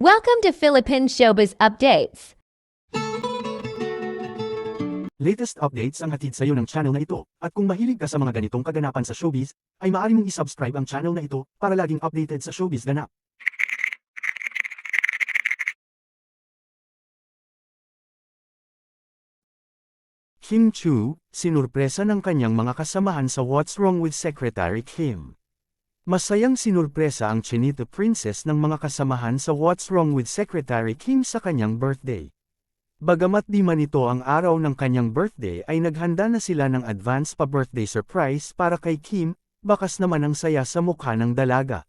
Welcome to Philippine Showbiz Updates. Latest updates ang hatid sa iyo ng channel na ito, at kung mahilig ka sa mga ganitong kaganapan sa showbiz, ay maaari mong isubscribe ang channel na ito para laging updated sa showbiz ganap. Kim Chiu, sinurpresa ng kanyang mga kasamahan sa What's Wrong with Secretary Kim. Masayang sinurpresa ang Chinita Princess ng mga kasamahan sa What's Wrong with Secretary Kim sa kanyang birthday. Bagamat di man ito ang araw ng kanyang birthday ay naghanda na sila ng advance pa birthday surprise para kay Kim, bakas naman ang saya sa mukha ng dalaga.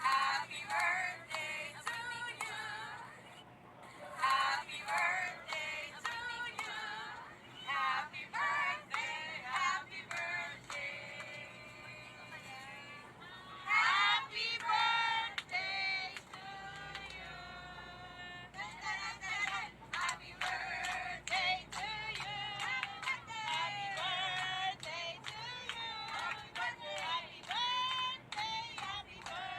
Happy birthday to you. Happy birthday to you. Happy birthday, happy birthday. Happy birthday to you. Happy birthday to you. Happy birthday to you. Happy birthday, happy birthday, happy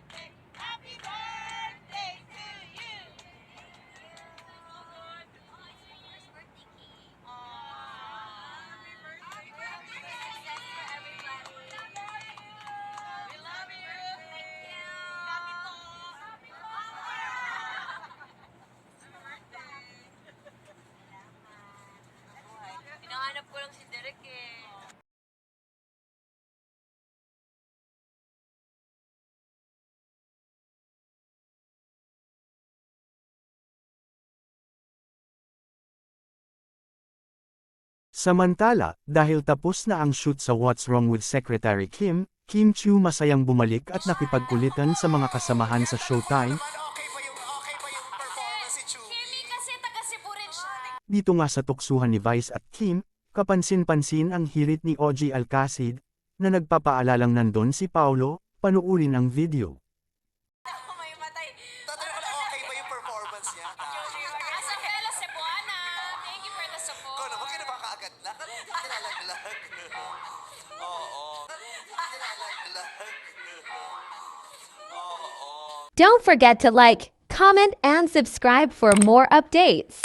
birthday, happy birthday to you. Happy birthday for everybody. We love you. Thank you. Happy birthday. Hinahanap ko lang si Derek eh. Samantala, dahil tapos na ang shoot sa What's Wrong with Secretary Kim, Kim Chiu masayang bumalik at nakipagkulitan sa mga kasamahan sa Showtime. Okay ba yung performance si Chu? Kimi kasi taga Cebu rin siya. Dito nga sa tuksuhan ni Vice at Kim, kapansin-pansin ang hirit ni OG Alcacid, na nagpapaalalang nandun si Paulo, panuurin ang video. Ako may matay. Tatanong ko na okay ba yung performance niya? Asa Bella Cebuana. Thank you for the support. Ikaw naman, kaya kaagad na. Nilalaglag. Oo. Nilalaglag. Oo. Don't forget to like, comment, and subscribe for more updates.